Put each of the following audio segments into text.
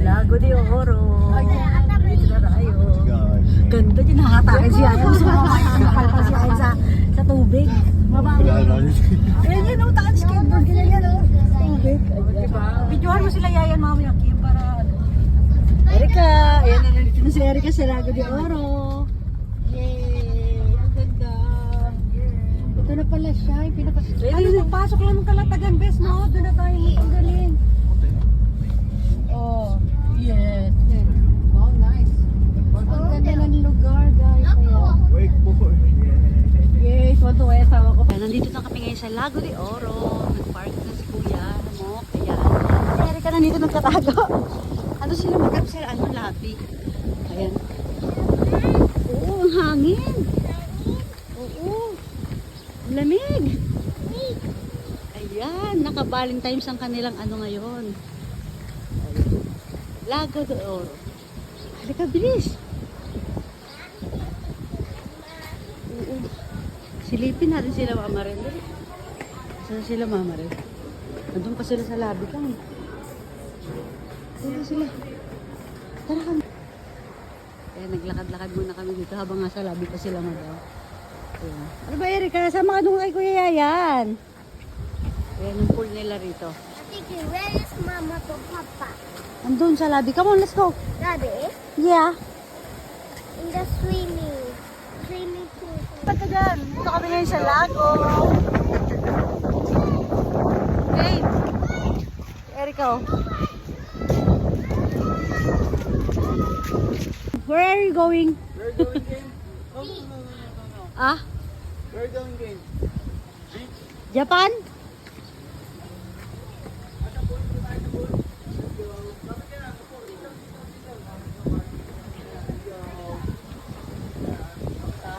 Lago de Oro. Dito na tayo. Gosh. Ganda din, nakatakin siya. Gusto mo makakakal pa siya sa tubig. Wala na. Ayan yan, takan skateboard. Ganyan yan, tubig. Videohan mo sila yayan mamaya, Kim, para ano. Erika, ayan na, nandito na si Erika sa Lago de Oro. Yay! Ang ganda. Ito na pala siya, yung pinaka... Ano, nagpasok lang ng Kalatagan, bes, no? Doon na tayo magpanggaling. Oh, yes. Wow, nice. Ang ganda ng lugar, guys. Ayan. Wait po. Yay, tuwa-tuwa yung asawa ko. Nandito na kami ngayon sa Lago de Oro. Nag-park na si Kuya. Mo, ayan. Si Erika nandito nagtatago. Ano sila mag-up sa lapi. Ayan. Oo, ang hangin. Oo. Ang lamig. Ayan, naka-Valentine's ang kanilang ano ngayon. Ayan. Lago de Oro. Halika, bilis. Oo. Silipin natin sila, Mama Ren. Saan sila, Mama Ren? Nandun pa sila sa labi kang. Dito sila. Tara kami. Kaya naglakad-lakad muna kami dito habang nasa labi pa sila, Madam. Ayan. Ano ba, Erika? Sama ka nung kay Kuya Yayan. Ayan ang pool nila rito. Tiki, where is Mama to Papa? Andun sa labi. Come on, let's go. Daddy? Yeah. In the swimming pool. Pagka dyan, dito kami ngayon sa lago. Hey! Erika, oh. Where are you going? We're going game. No. Ah? We're going game. Japan?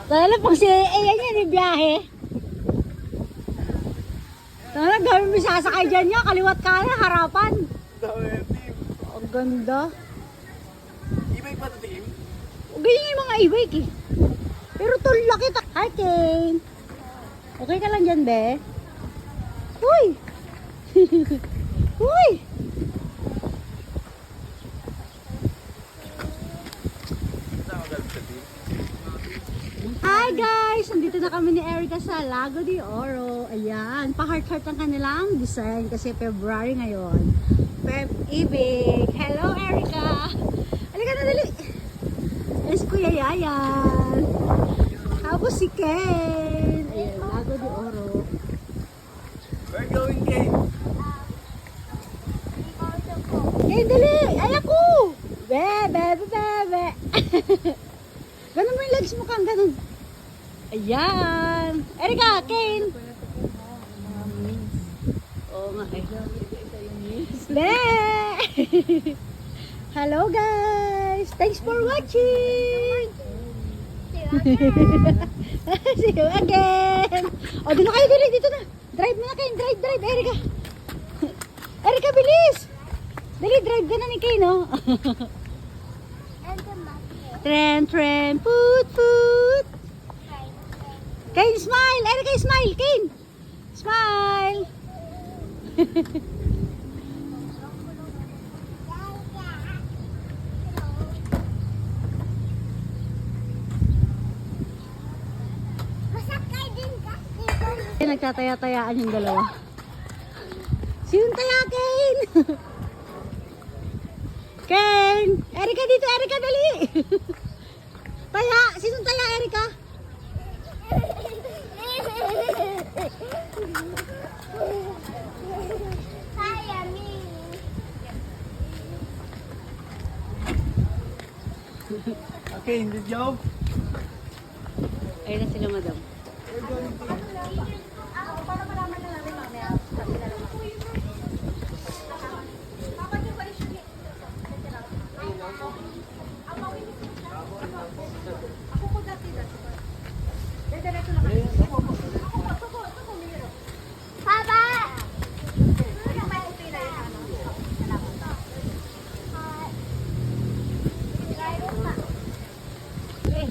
Talaga pag si ayan yan yung biyahe. Talaga gawin mo sasakay dyan niya, kaliwat ka na, harapan. Dami team. Ang ganda. E-bike pa to team? Ganyan yung mga e-bike eh. Pero tulak kita. Hi Kane. Okay ka lang dyan, be? Uy! Uy! Hi guys! Nandito na kami ni Erika sa Lago de Oro. Ayan, pa-heart-heart ang kanilang design kasi February ngayon. Feb Ibig. Hello Erika! Halika na dali! Yes, Kuya Yayan. Tapos si Ken. Ayan, Lago de Oro. We're going game. Ken, dali! Ay ako! Bebe! Ganun mo yung legs mo kang ganun. Ayan. Erika, Ken. Oo nga eh. Be! Hello guys! Thanks for watching! See you again! O, doon na kayo, dito na. Drive mo na kayo, drive, Erika. Erika, bilis! Dali, drive ka na ni Kay, no? And the mother. Tren, foot. Kane, smile! Erika, smile! Kane! Smile! Masakay din ka. Nagtataya-tayaan yung dalawa. Sinong taya, Kane? Kane! Erika dito, Erika, dali! Taya! Sinong taya, Erika? Kaya me. Okay, in the job. Ayun na sila, madam. We're going game. Papa!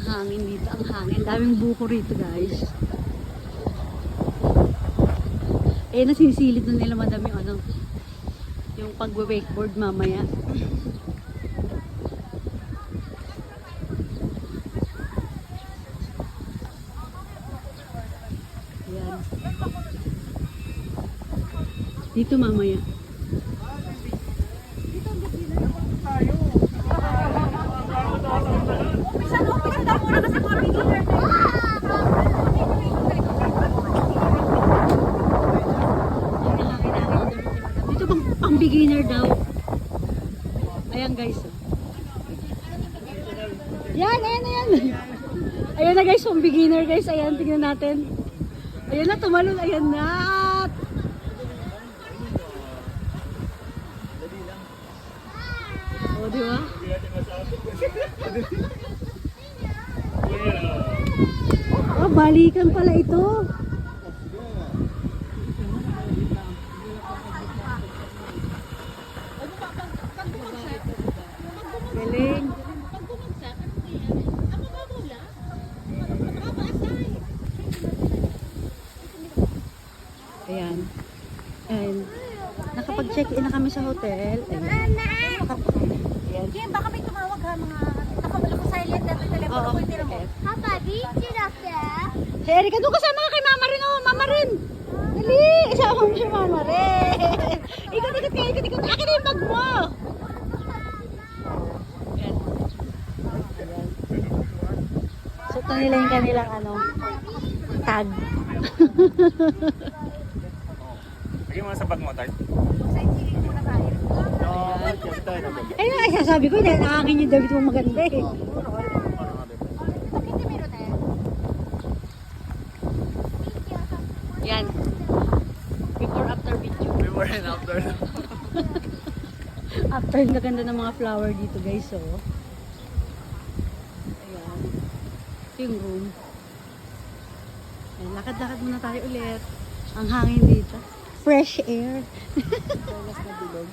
Hangin dito, ang hangin. Daming buko rito, guys. Eh, nasisilid na nila madami yung ano, Yung pag-wakeboard mamaya. Ayan. Dito mamaya. Dito bang pang beginner daw? Ayan guys. Oh. Yan, ayan, ayan. Ayan na guys, pang beginner guys. Ayan, tingnan natin. Ayan na, tumalon. Ayan na. O, di ba? Oh, balikan pala ito. Galing. Ayan. And nakapag-check-in na kami sa hotel. Ayan. Ayan. Kim, baka may tumawag ha, mga naka-silent na telepono Oo. ko yung tira mo. Papa, did you look there? Si Erika, doon kasama ka kay Mama Rin. Oh, Mama Rin. Dali, isama mo si Mama Rin. Ikot-ikot ka, ikot-ikot. Akin na yung bag mo. Ayan. Ayan. Suot na nila yung kanilang tag. Lagyan mo na sa bag mo, Tay. Sightseeing muna tayo. Ay, sasabi ko, nakangin yung damit mo maganda eh. Bakit hindi meron eh? Yan. Before after video. Before and after. After yung gaganda ng mga flower dito guys, so. Ayan. Ito yung room. Ayan, lakad-lakad muna tayo ulit. Ang hangin dito. Fresh air. Toilet na bilog.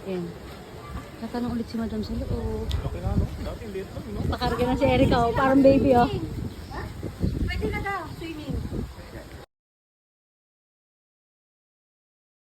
Ayan. Tatanong ulit si Madam sa loob. Okay na, no? Dati liit lang, no? Pakarga na si Erika, oh. Parang baby, oh.